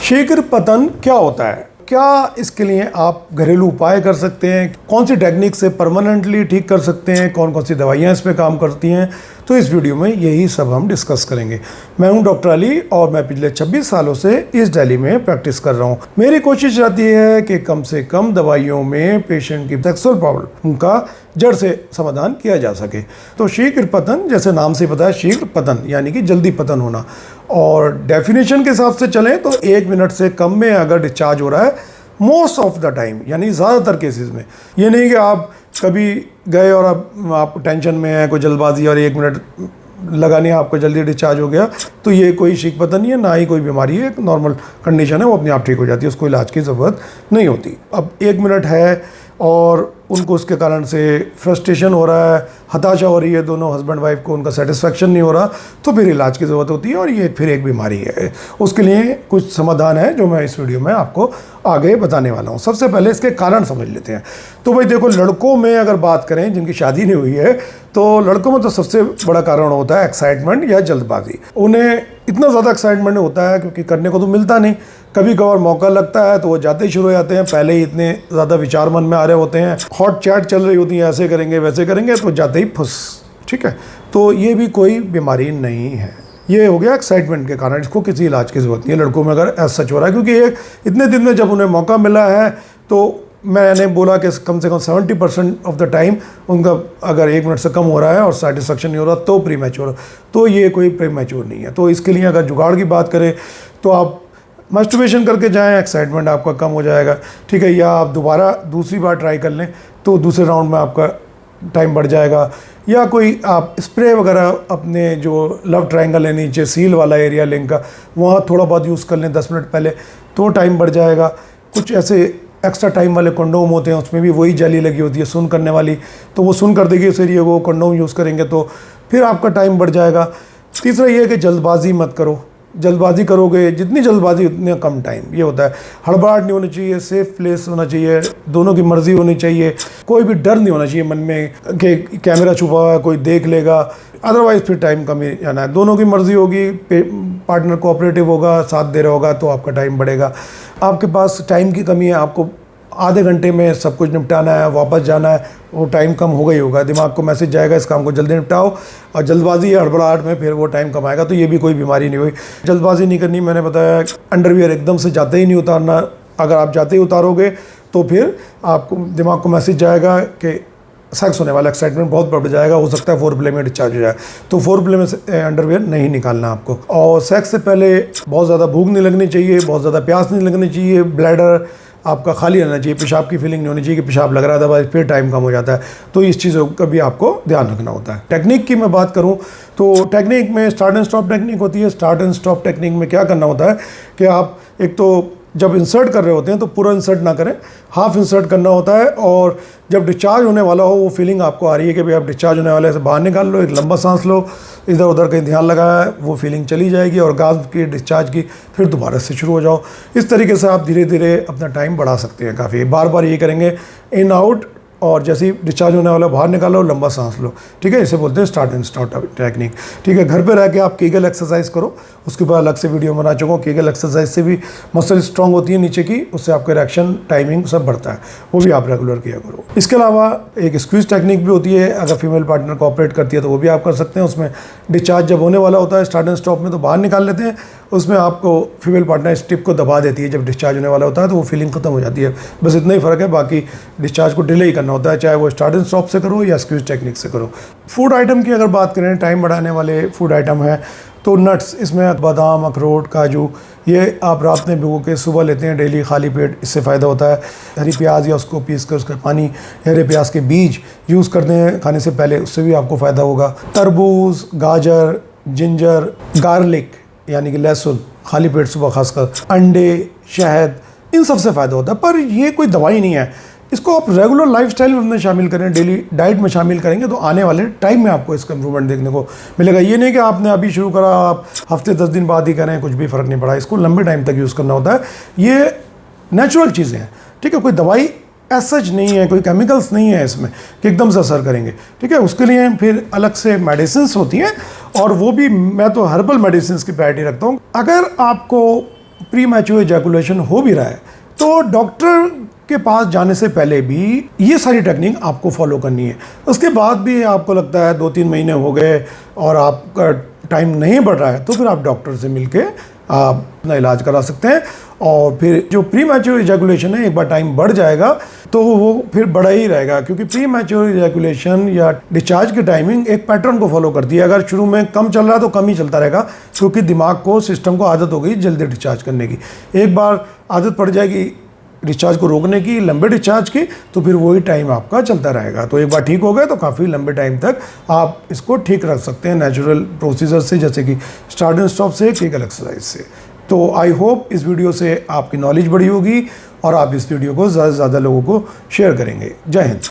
शीघ्र पतन क्या होता है? क्या इसके लिए आप घरेलू उपाय कर सकते हैं? कौन सी टेक्निक से परमानेंटली ठीक कर सकते हैं? कौन कौन सी दवाइयाँ इस पे काम करती हैं? तो इस वीडियो में यही सब हम डिस्कस करेंगे। मैं हूं डॉक्टर अली और मैं पिछले 26 सालों से इस दिल्ली में प्रैक्टिस कर रहा हूं। मेरी कोशिश रहती है कि कम से कम दवाइयों में पेशेंट की सेक्सुअल प्रॉब्लम का जड़ से समाधान किया जा सके। तो शीघ्र पतन, जैसे नाम से पता है, शीघ्र पतन यानी कि जल्दी पतन होना। और डेफिनेशन के हिसाब से चलें तो 1 मिनट से कम में अगर डिस्चार्ज हो रहा है मोस्ट ऑफ द टाइम, यानी ज़्यादातर केसेस में। ये नहीं कि आप कभी गए और अब आप टेंशन में है, कोई जल्दबाजी और 1 मिनट लगाने आपको जल्दी डिस्चार्ज हो गया, तो ये कोई शीघ्र पतन नहीं है, ना ही कोई बीमारी है, एक नॉर्मल कंडीशन है, वो अपने आप ठीक हो जाती है, उसको इलाज की ज़रूरत नहीं होती। अब 1 मिनट है और उनको उसके कारण से फ्रस्ट्रेशन हो रहा है, हताशा हो रही है, दोनों हस्बैंड वाइफ को उनका सेटिस्फेक्शन नहीं हो रहा, तो फिर इलाज की ज़रूरत होती है और ये फिर एक बीमारी है। उसके लिए कुछ समाधान है जो मैं इस वीडियो में आपको आगे बताने वाला हूँ। सबसे पहले इसके कारण समझ लेते हैं। तो भाई देखो, लड़कों में अगर बात करें जिनकी शादी नहीं हुई है, तो लड़कों में तो सबसे बड़ा कारण होता है एक्साइटमेंट या जल्दबाजी। उन्हें इतना ज़्यादा एक्साइटमेंट होता है क्योंकि करने को तो मिलता नहीं, कभी कभार मौका लगता है तो वो जाते ही शुरू हो जाते हैं, पहले ही इतने ज़्यादा विचार मन में आ रहे होते हैं, हॉट चैट चल रही होती है, ऐसे करेंगे वैसे करेंगे, तो जाते ही फुस। ठीक है, तो ये भी कोई बीमारी नहीं है, ये हो गया एक्साइटमेंट के कारण। इसको किसी इलाज की ज़रूरत नहीं है लड़कों में अगर ऐसा सच हो रहा है, क्योंकि एक इतने दिन में जब उन्हें मौका मिला है, तो मैंने बोला कि कम से कम 70% ऑफ द टाइम उनका अगर 1 मिनट से कम हो रहा है और सेटिस्फेक्शन नहीं हो रहा तो प्री मैच्योर, तो ये कोई प्री मैच्योर नहीं है। तो इसके लिए अगर जुगाड़ की बात करें तो आप मस्टरबेशन करके जाएं, एक्साइटमेंट आपका कम हो जाएगा। ठीक है, या आप दोबारा दूसरी बार ट्राई कर लें तो दूसरे राउंड में आपका टाइम बढ़ जाएगा। या कोई आप स्प्रे वगैरह अपने जो लव ट्रायंगल है नीचे सील वाला एरिया लिंक का, वहाँ थोड़ा बहुत यूज़ कर लें 10 मिनट पहले, तो टाइम बढ़ जाएगा। कुछ ऐसे एक्स्ट्रा टाइम वाले कंडोम होते हैं, उसमें भी वही जेली लगी होती है सुन करने वाली, तो वो सुन कर देगी उस एरिया को, कंडोम यूज़ करेंगे तो फिर आपका टाइम बढ़ जाएगा। तीसरा ये है कि जल्दबाजी मत करो। जल्दबाजी करोगे, जितनी जल्दबाजी उतने कम टाइम। ये होता है, हड़बड़ाहट नहीं होनी चाहिए, सेफ प्लेस होना चाहिए, दोनों की मर्ज़ी होनी चाहिए, कोई भी डर नहीं होना चाहिए मन में कि कैमरा छुपा हुआ है कोई देख लेगा, अदरवाइज़ फिर टाइम कम ही जाना है। दोनों की मर्ज़ी होगी, पार्टनर कोऑपरेटिव होगा, साथ दे रहा होगा, तो आपका टाइम बढ़ेगा। आपके पास टाइम की कमी है, आपको आधे घंटे में सब कुछ निपटाना है, वापस जाना है, वो टाइम कम होगा ही होगा, दिमाग को मैसेज जाएगा इस काम को जल्दी निपटाओ, और जल्दबाजी या हड़बड़ाहट में फिर वो टाइम कम आएगा। तो ये भी कोई बीमारी नहीं हुई। जल्दबाजी नहीं करनी, मैंने बताया अंडरवियर एकदम से जाते ही नहीं उतारना, अगर आप जाते ही उतारोगे तो फिर आपको दिमाग को मैसेज जाएगा कि सेक्स होने वाला, एक्साइटमेंट बहुत बढ़ जाएगा, हो सकता है 4 प्ले में डिस्चार्ज हो जाए, तो 4 प्ले में से अंडरवियर नहीं निकालना आपको। और सेक्स से पहले बहुत ज़्यादा भूख नहीं लगनी चाहिए, बहुत ज़्यादा प्यास नहीं लगनी चाहिए, ब्लैडर आपका खाली रहना चाहिए, पेशाब की फीलिंग नहीं होनी चाहिए कि पेशाब लग रहा है, दबा फिर टाइम कम हो जाता है। तो इस चीज़ों का भी आपको ध्यान रखना होता है। टेक्निक की मैं बात करूं तो टेक्निक में स्टार्ट एंड स्टॉप टेक्निक होती है। स्टार्ट एंड स्टॉप टेक्निक में क्या करना होता है कि आप एक तो जब इंसर्ट कर रहे होते हैं तो पूरा इंसर्ट ना करें, हाफ इंसर्ट करना होता है, और जब डिस्चार्ज होने वाला हो, वो फीलिंग आपको आ रही है कि भाई आप डिस्चार्ज होने वाले से बाहर निकाल लो, एक लंबा सांस लो, इधर उधर कहीं ध्यान लगाया, वो फीलिंग चली जाएगी और गैस की डिस्चार्ज की फिर दोबारा से शुरू हो जाओ। इस तरीके से आप धीरे धीरे अपना टाइम बढ़ा सकते हैं काफ़ी। बार बार ये करेंगे, इन आउट, और जैसे ही डिस्चार्ज होने वाला बाहर निकालो, लंबा सांस लो। ठीक है, इसे बोलते हैं स्टार्ट एंड स्टॉप टेक्निक। ठीक है, घर पे रह के आप कीगल एक्सरसाइज करो, उसके बाद अलग से वीडियो बना चुका हूँ। कीगल एक्सरसाइज से भी मसल स्ट्रांग होती है नीचे की, उससे आपका रिएक्शन टाइमिंग सब बढ़ता है, वो भी आप रेगुलर किया करो। इसके अलावा एक स्क्वीज टेक्निक भी होती है, अगर फीमेल पार्टनर कोऑपरेट करती है तो वो भी आप कर सकते हैं। उसमें डिस्चार्ज जब होने वाला होता है स्टार्ट एंड स्टॉप में, तो बाहर निकाल लेते हैं, उसमें आपको फीमेल पार्टनर इस टिप को दबा देती है, जब डिस्चार्ज होने वाला होता है तो वो फीलिंग खत्म हो जाती है। बस इतना ही फ़र्क है, बाकी डिस्चार्ज को डिले ही करना होता है, चाहे वो स्टार्ट एंड स्टॉप से करो या स्क्वीज टेक्निक से करो। फूड आइटम की अगर बात करें, टाइम बढ़ाने वाले फूड आइटम है तो नट्स, इसमें बादाम, अखरोट, काजू, ये आप रात में भिगो के सुबह लेते हैं डेली खाली पेट, इससे फ़ायदा होता है। हरी प्याज या उसको पीस कर उसका पानी, हरे प्याज के बीज यूज़ करते हैं खाने से पहले, उससे भी आपको फ़ायदा होगा। तरबूज, गाजर, जिंजर, गार्लिक यानी कि लहसुन खाली पेट सुबह खासकर, अंडे, शहद, इन सब से फ़ायदा होता है। पर ये कोई दवाई नहीं है, इसको आप रेगुलर लाइफस्टाइल में अपने शामिल करें, डेली डाइट में शामिल करेंगे तो आने वाले टाइम में आपको इसका इंप्रूवमेंट देखने को मिलेगा। ये नहीं कि आपने अभी शुरू करा, आप हफ्ते 10 दिन बाद ही करें, कुछ भी फ़र्क नहीं पड़ा। इसको लंबे टाइम तक यूज़ करना होता है। ये नेचुरल चीज़ें हैं, ठीक है, कोई दवाई सच नहीं है, कोई केमिकल्स नहीं है इसमें कि एकदम से असर करेंगे। ठीक है, उसके लिए फिर अलग से मेडिसिन्स होती हैं, और वो भी मैं तो हर्बल मेडिसिन्स की प्रायोरिटी रखता हूँ। अगर आपको प्री मैच्योर एजैकुलेशन हो भी रहा है तो डॉक्टर के पास जाने से पहले भी ये सारी टेक्निक आपको फॉलो करनी है। उसके बाद भी आपको लगता है 2-3 महीने हो गए और आपका टाइम नहीं बढ़ रहा है तो फिर आप डॉक्टर से मिलके आप अपना इलाज करा सकते हैं। और फिर जो प्री मैच्योर इजैकुलेशन है, एक बार टाइम बढ़ जाएगा तो वो फिर बढ़ा ही रहेगा, क्योंकि प्री मैच्योर इजैकुलेशन या डिस्चार्ज की टाइमिंग एक पैटर्न को फॉलो करती है। अगर शुरू में कम चल रहा है तो कम ही चलता रहेगा, क्योंकि दिमाग को, सिस्टम को आदत हो गई जल्दी डिस्चार्ज करने की। एक बार आदत पड़ जाएगी डिस्चार्ज को रोकने की, लंबे डिस्चार्ज की, तो फिर वही टाइम आपका चलता रहेगा। तो एक बार ठीक हो गए तो काफ़ी लंबे टाइम तक आप इसको ठीक रख सकते हैं नेचुरल प्रोसीजर से, जैसे कि स्टार्ट एंड स्टॉप से, क्लिनिकल एक्सरसाइज से। तो आई होप इस वीडियो से आपकी नॉलेज बढ़ी होगी और आप इस वीडियो को ज़्यादा से ज़्यादा लोगों को शेयर करेंगे। जय हिंद।